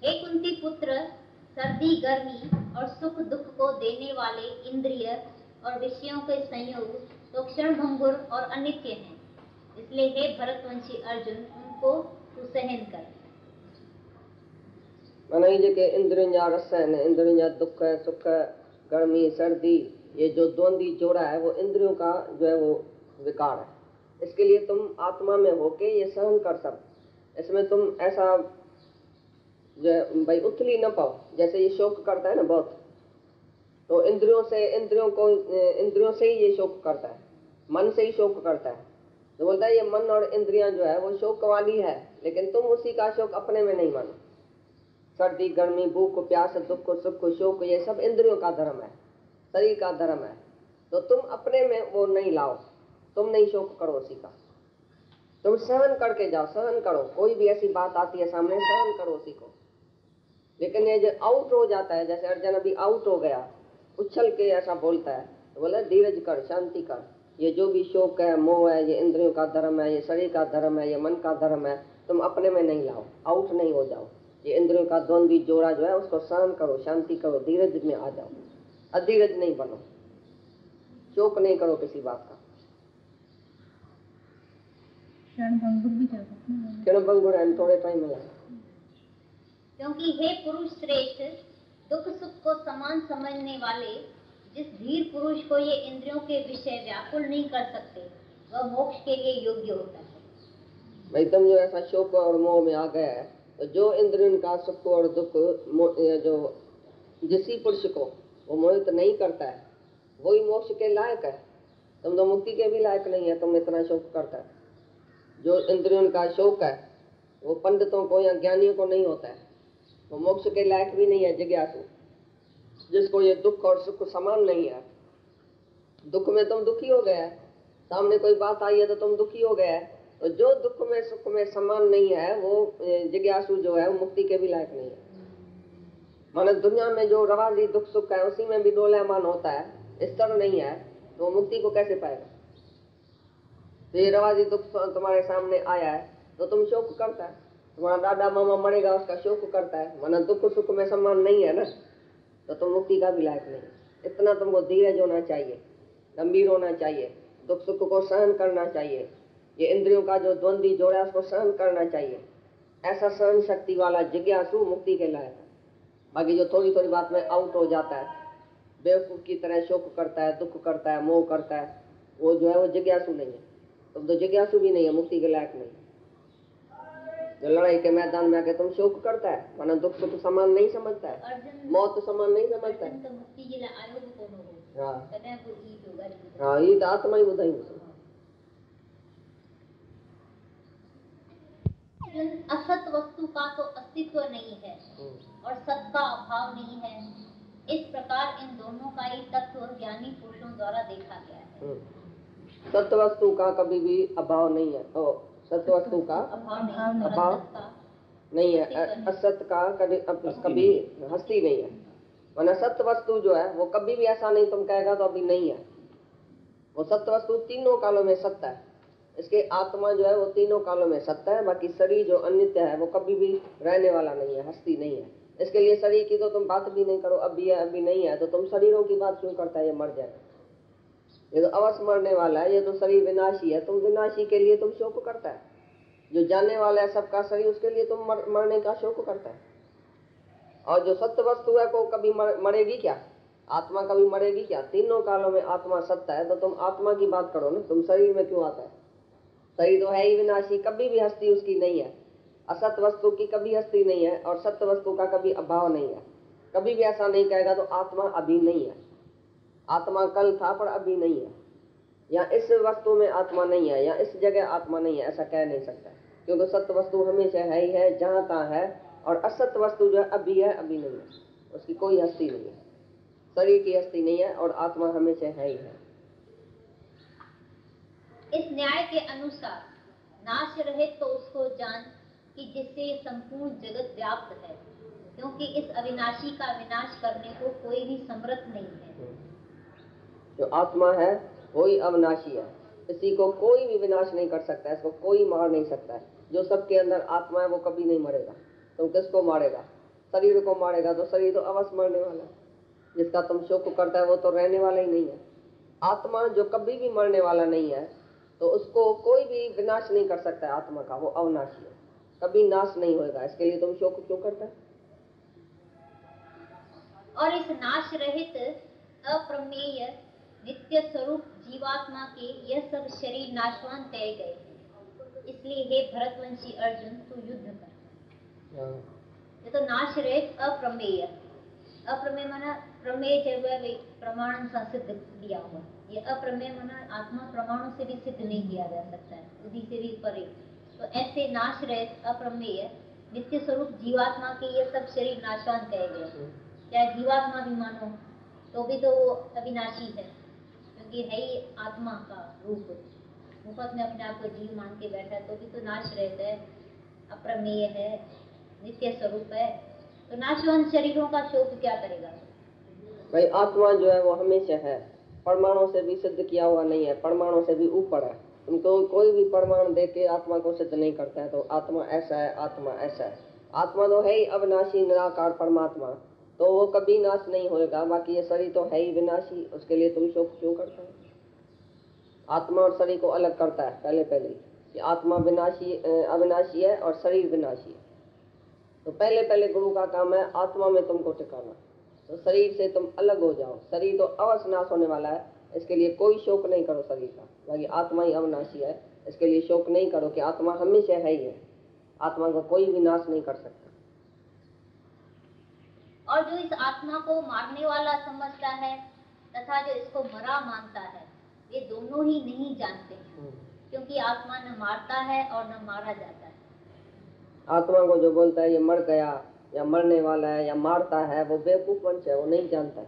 हे कुंती पुत्र, सर्दी गर्मी और सुख दुख को देने वाले इंद्रिय और विषयों के संयोग तो क्षण भंगुर और अनित्य हैं, इसलिए हे भरतवंशी अर्जुन, उनको तू सहन कर। माने जे इंद्रियां रस है, इंद्रियां दुख है, सुख है, गर्मी सर्दी, ये जो द्वंद्वी जोड़ा है वो इंद्रियों का जो है वो विकार है। इसके लिए तुम आत्मा में होके ये सहन कर सब। इसमें तुम ऐसा जो भाई उथली न पाओ, जैसे ये शोक करता है ना बहुत, तो इंद्रियों से ही ये शोक करता है, मन से ही शोक करता है। तो बोलता है ये मन और इंद्रियां जो है वो शोक वाली है, लेकिन तुम उसी का शोक अपने में नहीं मानो। सर्दी गर्मी भूख प्यास दुख सुख शोक ये सब इंद्रियों का धर्म है, शरीर का धर्म है। तो तुम अपने में वो नहीं लाओ, तुम नहीं शोक करो उसी का, तुम सहन करके जाओ, सहन करो। कोई भी ऐसी बात आती है सामने, सहन करो उसी को। लेकिन ये जो आउट हो जाता है, जैसे अर्जुन अभी आउट हो गया, उछल के ऐसा बोलता है, तो बोला धीरज कर, शांति कर। ये जो भी शोक है, मोह है, ये इंद्रियों का धर्म है, ये शरीर का धर्म है, ये मन का धर्म है, तुम अपने में नहीं लाओ, आउट नहीं हो जाओ। ये इंद्रियों का द्वंद्वी जोड़ा जो है उसको सहन करो, शांति करो, धीरज में आ जाओ, अधीरज नहीं बनो, शोक नहीं करो किसी बात का। क्षण भंगुर है, थोड़े टाइम में। क्योंकि हे पुरुष श्रेष्ठ, दुख सुख को समान समझने वाले जिस धीर पुरुष को ये इंद्रियों के विषय व्याकुल नहीं कर सकते, वह मोक्ष के लिए योग्य होता है। भाई तुम जो ऐसा शोक और मोह में आ गया है, तो जो इंद्रियों का सुख और दुख जो जिसी पुरुष को वो मोहित नहीं करता है, वही मोक्ष के लायक है। तुम तो मुक्ति के भी लायक नहीं है, तुम इतना शोक करता है। जो इंद्रियों का शोक है वो पंडितों को या ज्ञानियों को नहीं होता है, वो मोक्ष के लायक भी नहीं है। जिज्ञासु जिसको ये दुख और सुख समान नहीं है, दुख में तुम दुखी हो गया है, सामने कोई बात आई है तो तुम दुखी हो गया है, तो जो दुख में सुख में समान नहीं है वो जिज्ञासु जो है वो मुक्ति के भी लायक नहीं है। माने दुनिया में जो रवाजी दुख सुख है उसी में भी डोलायमान होता है, स्तर नहीं है, तो वो मुक्ति को कैसे पाएगा? तो ये रवाजी दुख तुम्हारे सामने आया है तो तुम शोक करता है, तुम्हारा दादा मामा मरेगा उसका शोक करता है, माना दुख सुख में समान नहीं है ना, तो तुम मुक्ति का भी लायक नहीं। इतना तुमको धीरज होना चाहिए, गंभीर होना चाहिए, दुख सुख को सहन करना चाहिए, ये इंद्रियों का जो द्वंद्वी जोड़ा है उसको सहन करना चाहिए। ऐसा सहन शक्ति वाला जिज्ञासु मुक्ति के लायक है। बाकी जो थोड़ी थोड़ी बात में आउट हो जाता है, बेवकूफ की तरह शोक करता है, दुख करता है, मोह करता है, वो जो है वो जिज्ञासु नहीं है। तुम तो जिज्ञासु भी नहीं है, मुक्ति के लायक नहीं। जो लड़ाई के मैदान में आके तुम शोक करता है, माना दुख सुख समान नहीं समझता है, मौत समान नहीं समझता है। हाँ ये तो आत्मा ही बुधाई। असत वस्तु का तो अस्तित्व नहीं है और सत का अभाव नहीं है। इस प्रकार इन दोनों का ही तत्व ज्ञानी पुरुषों द्वारा देखा गया है। सत्य वस्तु का कभी भी अभाव नहीं है, तो सत्य वस्तु का अभाव नहीं है, असत का कभी हस्ती नहीं है। माना सत्य वस्तु जो है वो कभी भी ऐसा नहीं तुम कहेगा तो अभी नहीं है, वो सत्य वस्तु तीनों कालों में सत्य है। इसके आत्मा जो है वो तीनों कालों में सत्य है। बाकी शरीर जो अनित्य है वो कभी भी रहने वाला नहीं है, हस्ती नहीं है। इसके लिए शरीर की तो तुम बात भी नहीं करो, अभी है अभी नहीं है, तो तुम शरीरों की बात क्यों करता है? ये मर जाए, ये तो अवश्य मरने वाला है, ये तो शरीर विनाशी है, तुम विनाशी के लिए तुम शोक करता है। जो जानने वाला है सबका शरीर, उसके लिए तुम मरने का शोक करता है। और जो सत्य वस्तु है को कभी मरेगी क्या? आत्मा कभी मरेगी क्या? तीनों कालों में आत्मा सत्य है, तो तुम आत्मा की बात करो ना, तुम शरीर में क्यों आता है? शरीर तो है ही विनाशी, कभी भी हस्ती उसकी नहीं है। असत वस्तु की कभी हस्ती नहीं है और सत्य वस्तु का कभी अभाव नहीं है। कभी भी ऐसा नहीं कहेगा तो आत्मा अभी नहीं है। आत्मा कल था पर अभी नहीं है, या इस वस्तु में आत्मा नहीं है, या इस जगह आत्मा नहीं है, ऐसा कह नहीं सकता। क्योंकि सत्य वस्तु हमेशा है ही है, जहाँ तहाँ है, और असत्य वस्तु जो है अभी नहीं है, उसकी कोई हस्ती नहीं है। शरीर की हस्ती नहीं है और आत्मा हमेशा है ही है। इस न्याय के अनुसार नाश रहे तो उसको जान कि जिससे संपूर्ण जगत व्याप्त है, क्योंकि इस अविनाशी का विनाश करने को कोई भी समर्थ नहीं है। जो आत्मा है वही अविनाशी है, इसी को कोई भी विनाश नहीं कर सकता है, इसको कोई मार नहीं सकता है। जो सबके अंदर आत्मा है वो कभी नहीं मरेगा। तुम किसको मारेगा? शरीर को मारेगा तो शरीर तो अवश्य मरने वाला है। जिसका तुम शोक करता है वो तो रहने वाला ही नहीं है। आत्मा जो कभी भी मरने वाला नहीं है, तो उसको कोई भी विनाश नहीं कर सकता है। आत्मा का वो अविनाशी है, कभी नाश नहीं होगा। इसके लिए तुम शोक क्यों करता है? और इस नाश रहित अप्रमेय नित्य स्वरूप जीवात्मा के यह सब शरीर नाशवान कहे गए हैं। इसलिए हे भरतवंशी अर्जुन, तू युद्ध कर। ये तो नाश रहित अप्रमेय, अप्रमेय माना प्रमेय जो है प्रमाण से सिद्ध किया हुआ। ये अप्रमेय माना आत्मा प्रमाणों से भी सिद्ध नहीं किया जा सकता है, बुद्धि से भी परे। तो ऐसे नाश रहित अप्रमेय नित्य स्वरूप जीवात्मा के ये सब शरीर नाशवान कहे गए। चाहे जीवात्मा भी मानो तो भी तो वो अविनाशी है, क्योंकि है ही आत्मा का रूप। मुफ्त में अपने आप को जीव मान के बैठा है तो भी तो नाश रहित है, अप्रमेय है, नित्य स्वरूप है। तो नाशवान शरीरों का शोक क्या करेगा? भाई आत्मा जो है वो हमेशा है, परमाणु से भी सिद्ध किया हुआ नहीं है, परमाणु से भी ऊपर है। तुमको कोई भी परमाणु देख के आत्मा को सिद्ध नहीं करता है। तो आत्मा ऐसा है, आत्मा ऐसा है। आत्मा तो है ही अविनाशी निराकार परमात्मा, तो वो कभी नाश नहीं होएगा। बाकी ये शरीर तो है ही विनाशी, उसके लिए तुम शोक क्यों करते हो? आत्मा और शरीर को अलग करता है पहले कि आत्मा विनाशी अविनाशी है और शरीर विनाशी है। तो पहले गुरु का काम है आत्मा में तुमको टिकाना। तो शरीर से तुम अलग हो जाओ। शरीर तो अवश्य नाश होने वाला है, इसके लिए कोई शोक नहीं करो शरीर का। बाकी आत्मा ही अविनाशी है, इसके लिए शोक नहीं करो कि आत्मा हमेशा है ही है। आत्मा को कोई भी नाश नहीं कर सकता। और जो इस आत्मा को मारने वाला समझता है तथा जो इसको मरा मानता है, वे दोनों ही नहीं जानते हैं, क्योंकि आत्मा न मारता है और न मारा जाता है। आत्मा को जो बोलता है ये मर गया या मरने वाला है या मारता है, वो बेवकूफ वंश है, वो नहीं जानता है।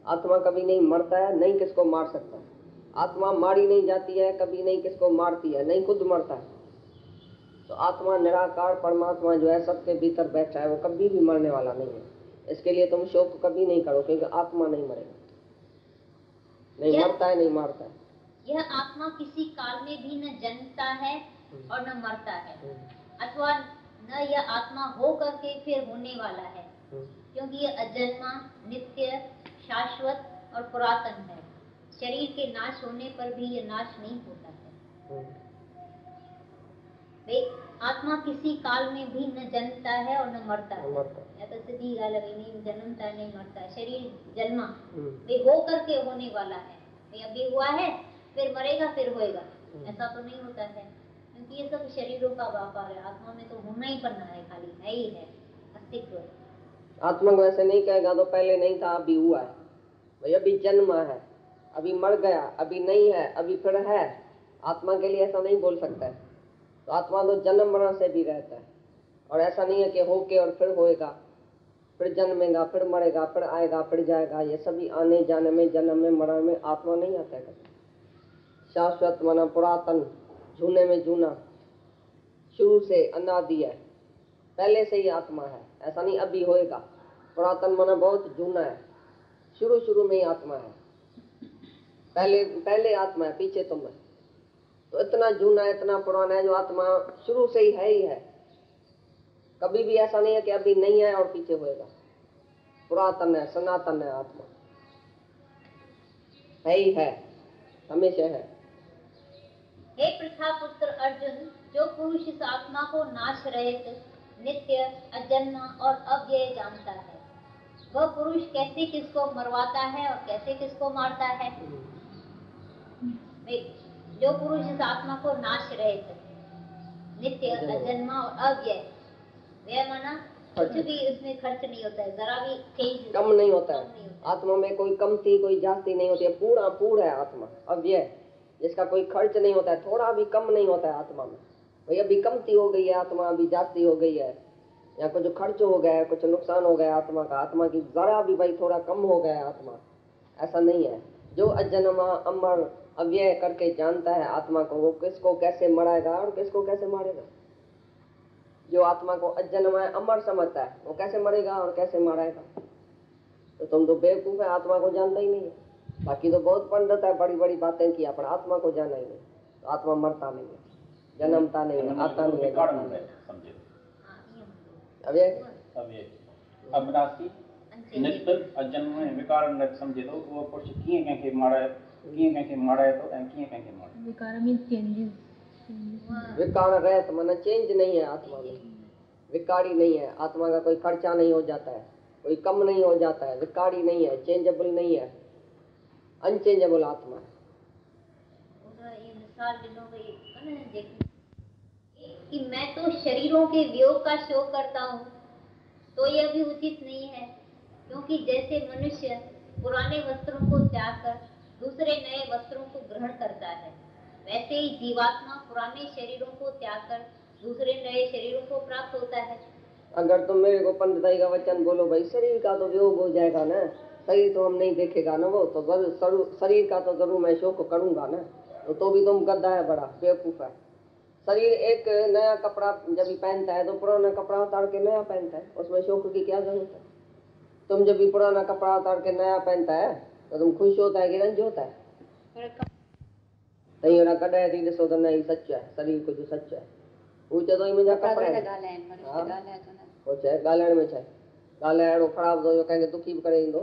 आत्मा कभी नहीं मरता है, नहीं किसको मार सकता है। आत्मा मारी नहीं जाती है, कभी नहीं किसको मारती है, नहीं खुद मरता है। तो आत्मा निराकार परमात्मा जो है सबके भीतर बैठा है, वो कभी भी मरने वाला नहीं है। इसके लिए तुम शोक कभी नहीं करो, क्योंकि आत्मा नहीं मरेगा, नहीं मरता है, नहीं मारता है। यह आत्मा किसी काल में भी न जन्मता है और न मरता है, अथवा न यह आत्मा हो करके फिर होने वाला है, क्योंकि यह अजन्मा, नित्य, शाश्वत और पुरातन है। शरीर के नाश होने पर भी यह नाश नहीं होता है। आत्मा किसी काल में भी न जन्मता है और न मरता है। या तो सीधी गाल नहीं जन्मता है, नहीं मरता है। शरीर जन्मा वे हो करके होने वाला है, वे अभी हुआ है फिर मरेगा फिर होएगा, ऐसा तो नहीं होता है, क्योंकि ये सब शरीरों का व्यापार है। आत्मा में तो होना ही पड़ना है, खाली है ही है अस्तित्व। आत्मा को ऐसे नहीं कहेगा तो पहले नहीं था अभी हुआ है, भाई अभी जन्मा है, अभी मर गया, अभी नहीं है, अभी फिर है। आत्मा के लिए ऐसा नहीं बोल सकता है। तो आत्मा तो जन्म मरण से भी रहता है, और ऐसा नहीं है कि होके और फिर होएगा, फिर जन्मेगा, फिर मरेगा, फिर आएगा, फिर जाएगा। ये सभी आने जाने में, जन्म में, मरण में आत्मा नहीं आता है कभी। शाश्वत माना पुरातन, जूने में जूना, शुरू से अनादि है, पहले से ही आत्मा है। ऐसा नहीं अभी होएगा। पुरातन माना बहुत जूना है, शुरू में ही आत्मा है, पहले आत्मा है, पीछे तुम है। तो इतना जूना, इतना पुराना है जो आत्मा शुरू से ही है। कभी भी ऐसा नहीं है कि अभी नहीं है और पीछे होएगा। पुरातन है, सनातन है, आत्मा है ही है, हमेशा है। हे पृथा पुत्र अर्जुन, जो पुरुष इस आत्मा को नाश रहित, नित्य, अजन्मा और अव्यय जानता है, वह पुरुष कैसे किसको मरवाता है और कैसे किसको मारता है? जो पुरुष इस आत्मा को नाश रहित, नित्य, अजन्मा और अव्यय, व्यय माना कुछ भी उसमें खर्च नहीं होता है, जरा भी चेंज कम नहीं होता है। आत्मा में कोई कमती कोई जास्ती नहीं होती है, पूरा है आत्मा अव्यय, जिसका कोई खर्च नहीं होता है, थोड़ा भी कम नहीं होता है आत्मा में। भाई अभी कमती हो गई है आत्मा, अभी जास्ती हो गई है, या कुछ खर्च हो गया है, कुछ नुकसान हो गया आत्मा का, आत्मा की जरा भी भाई थोड़ा कम हो गया है आत्मा, ऐसा नहीं है। जो अजन्मा, अमर, अव्यय करके जानता है आत्मा को, वो किसको कैसे मराएगा और किसको कैसे मारेगा। जो आत्मा को अजन्मा, अमर समझता है, वो कैसे मरेगा और कैसे मारेगा। तो तुम तो बेवकूफ है, आत्मा को जानता ही नहीं है। बाकी तो बहुत पंडित है, बड़ी बड़ी बातें किया, पर आत्मा को जाना ही नहीं। तो आत्मा मरता नहीं है, जन्मता नहीं है, आता नहीं है, अविनाशी नित्य अजन्म विकार न समझे तो वो पुरुष किए कंखे मारा है तो किए कंखे मारा विकार मीन्स चेंजेस विकार रहत माना चेंज नहीं है आत्मा में, विकारी नहीं है आत्मा का, कोई खर्चा नहीं हो जाता है, कोई कम नहीं हो जाता है, विकारी नहीं है, चेंजेबल नहीं है, अनचेंजेबल आत्मा है। ये मिसाल ॾिनो भई कि मैं तो शरीरों के वियोग का शोक करता हूँ, तो यह भी उचित नहीं है, क्योंकि जैसे मनुष्य पुराने वस्त्रों को त्याग कर दूसरे नए वस्त्रों को ग्रहण करता है, वैसे ही जीवात्मा पुराने शरीरों को त्याग कर दूसरे नए शरीरों को प्राप्त होता है। अगर तुम मेरे को पंडिताई का वचन बोलो भाई शरीर का तो वियोग हो जाएगा ना, शरीर तो हम नहीं देखेगा ना, वो तो शरीर का तो जरूर मैं शोक करूंगा ना, तो भी तुम गद्दा है, बड़ा बेवकूफ है। शरीर एक नया कपड़ा जब भी पहनता है तो पुराना कपड़ा उतार के नया पहनता है, उसमें शोक की क्या जरूरत है। तुम जब भी पुराना कपड़ा उतार के नया पहनता है तो तुम खुश होता है कि रंज होता है? तई ओरा कॾहिं थी ॾिसो त नहीं सच है, शरीर को जो सच है ऊंचे तो मुंहिंजा कपड़ा ॻाल्हाइण में छा ॻाल्हाइण अहिड़ो ख़राबु थो जो कंहिंखे दुखी बि करे ईंदो,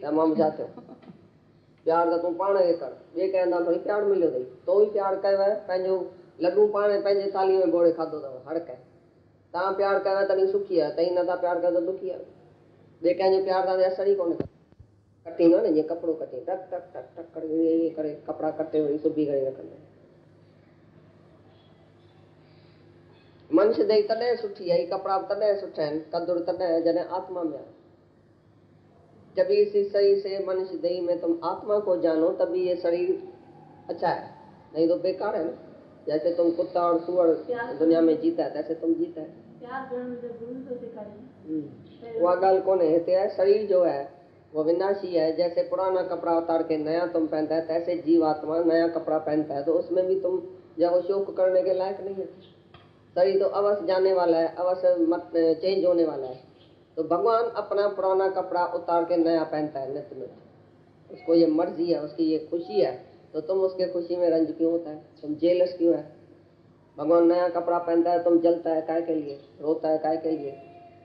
तमामु छा थियो प्यार त तूं पाण खे कर, ॿिए कंहिं हंधा थोरी प्यार मिलियो अथई, तो ई प्यार कयो आहे, पंहिंजो लॾूं पाण पंहिंजे थाली में बोड़े खाधो अथव हर कंहिं, तव्हां प्यार कयो आहे तॾहिं सुखी आहे, तई नथा प्यार कयो त दुखी आहे, ॿिए कंहिंजो प्यार तव्हांखे असर ई कोन्हे कटींदो न, जीअं कपिड़ो कटे टक टक टक टक करे ईअं करे कपिड़ा कटे वरी सुबी करे रखंदा। मनुष्य देह तॾहिं सुठी आहे, कपिड़ा तॾहिं सुठा आहिनि, कदुर तॾहिं है जॾहिं आत्मा में आहे। जब इसी शरीर से मनुष्य देह में तुम आत्मा को जानो तभी ये शरीर अच्छा है, नहीं तो बेकार है ना। जैसे तुम कुत्ता और सुअर दुनिया में जीता है तैसे तुम जीता है, वह गल कौन है। शरीर जो है वो विनाशी है, जैसे पुराना कपड़ा उतार के नया तुम पहनता है तैसे जीवात्मा नया कपड़ा पहनता है, तो उसमें भी तुम जब शोक करने के लायक नहीं है। शरीर तो अवश्य जाने वाला है, अवश्य चेंज होने वाला है, तो भगवान अपना पुराना कपड़ा उतार के नया पहनता है नित्य नित्य, उसको ये मर्जी है, उसकी ये खुशी है, तो तुम उसके खुशी में रंज क्यों होता है, तुम जेलस क्यों है। भगवान नया कपड़ा पहनता है, तुम जलता है काय के लिए, रोता है काय के लिए,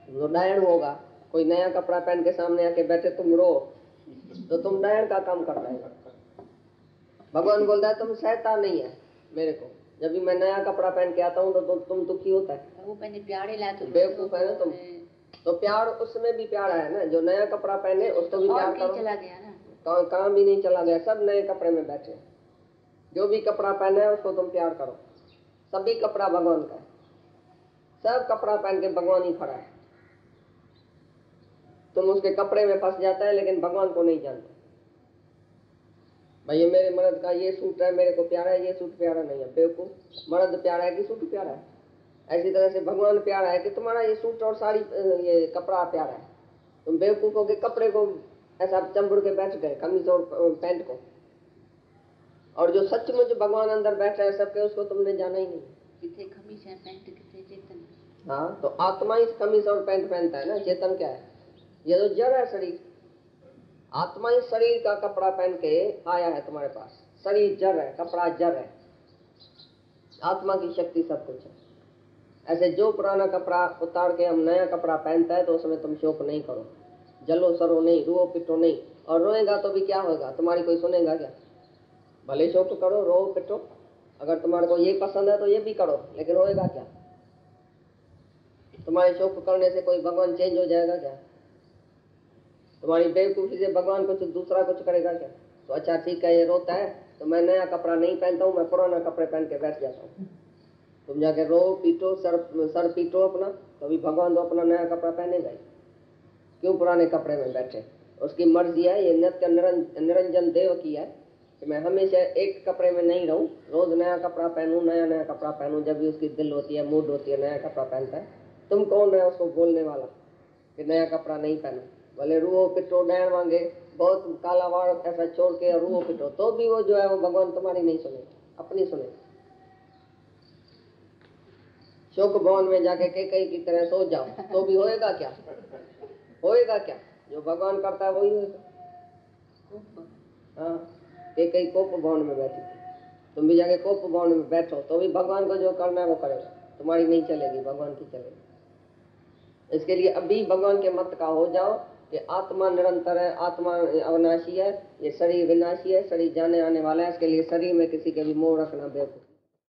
तो डायण होगा। कोई नया कपड़ा पहन के सामने आके बैठे तुम रो तो तुम डायण का काम कर रहे हो। भगवान बोलता है तुम सहता नहीं है मेरे को, जब भी मैं नया कपड़ा पहन के आता हूँ तो तुम दुखी होता है, वो प्यारे ला तो बेवकूफ है ना तुम। तो प्यार उसमें भी प्यारा है ना, जो नया कपड़ा पहने उसको भी प्यार करो। चला गया ना, तो कहाँ भी नहीं चला गया, सब नए कपड़े में बैठे, जो भी कपड़ा पहने है उसको तुम प्यार करो। सभी कपड़ा भगवान का है, सब कपड़ा पहन के भगवान ही खड़ा है, तुम उसके कपड़े में फंस जाता है लेकिन भगवान को नहीं जानते। भाई ये मेरे मर्द का ये सूट है, मेरे को प्यारा है, ये सूट प्यारा नहीं है, बेवकूफ। मर्द प्यारा है कि सूट प्यारा है? ऐसी तरह से भगवान प्यारा है कि तुम्हारा ये सूट और साड़ी ये कपड़ा प्यारा है। तुम बेवकूफ हो के कपड़े को ऐसा चंबड़ के बैठ गए, कमीज और पैंट को, और जो सचमुच भगवान अंदर बैठा है सबके, उसको तुमने जाना ही नहीं। कितने कमीज है, पैंट कितने चेतन। हाँ, तो आत्मा ही कमीज और पैंट पहनता है ना, चेतन क्या है? ये तो जड़ है शरीर। आत्मा ही शरीर का कपड़ा पहन के आया है तुम्हारे पास, शरीर जड़ है, कपड़ा जड़ है, आत्मा की शक्ति सब कुछ है। ऐसे जो पुराना कपड़ा उतार के हम नया कपड़ा पहनता है तो उसमें तुम शोक नहीं करो, जलो सरो नहीं, रुओ पिटो नहीं। और रोएगा तो भी क्या होगा, तुम्हारी कोई सुनेगा क्या? भले शोक करो, रो पिटो, अगर तुम्हारे को ये पसंद है तो ये भी करो, लेकिन रोएगा क्या? तुम्हारे शोक करने से कोई भगवान चेंज हो जाएगा क्या? तुम्हारी बेवकूफी से भगवान कुछ दूसरा कुछ करेगा क्या? तो अच्छा ठीक है, ये रोता है तो मैं नया कपड़ा नहीं पहनता हूँ, मैं पुराना कपड़े पहन के बैठ जाता हूँ। तुम जाके रो पीटो, सर पीटो अपना, तभी भगवान तो अपना नया कपड़ा पहनेगा ही। क्यों पुराने कपड़े में बैठे? उसकी मर्जी है, ये नित्य निरंजन देव की है कि मैं हमेशा एक कपड़े में नहीं रहूं, रोज नया कपड़ा पहनूं, नया नया कपड़ा पहनूं। जब भी उसकी दिल होती है, मूड होती है, नया कपड़ा पहनता है। तुम कौन है उसको बोलने वाला कि नया कपड़ा नहीं पहनो? भले रुओ पिटो, डैन मांगे, बहुत काला वाड़ ऐसा छोड़ के रुओ पिटो, तो भी वो जो है वो भगवान तुम्हारी नहीं सुने, अपनी सुने। शोक भवन में जाके कई की तरह सो जाओ तो भी होएगा क्या? होएगा क्या? जो भगवान करता है वही होएगा। हाँ, कई कोप भवन में बैठी थी, तुम भी जाके कोप भवन में बैठो तो भी भगवान को जो करना है वो करेगा, तुम्हारी नहीं चलेगी, भगवान की चलेगी। इसके लिए अभी भगवान के मत का हो जाओ कि आत्मा निरंतर है, आत्मा अविनाशी है, ये शरीर विनाशी है, शरीर जाने आने वाला है। इसके लिए शरीर में किसी के भी मोह रखना बेवकूफ।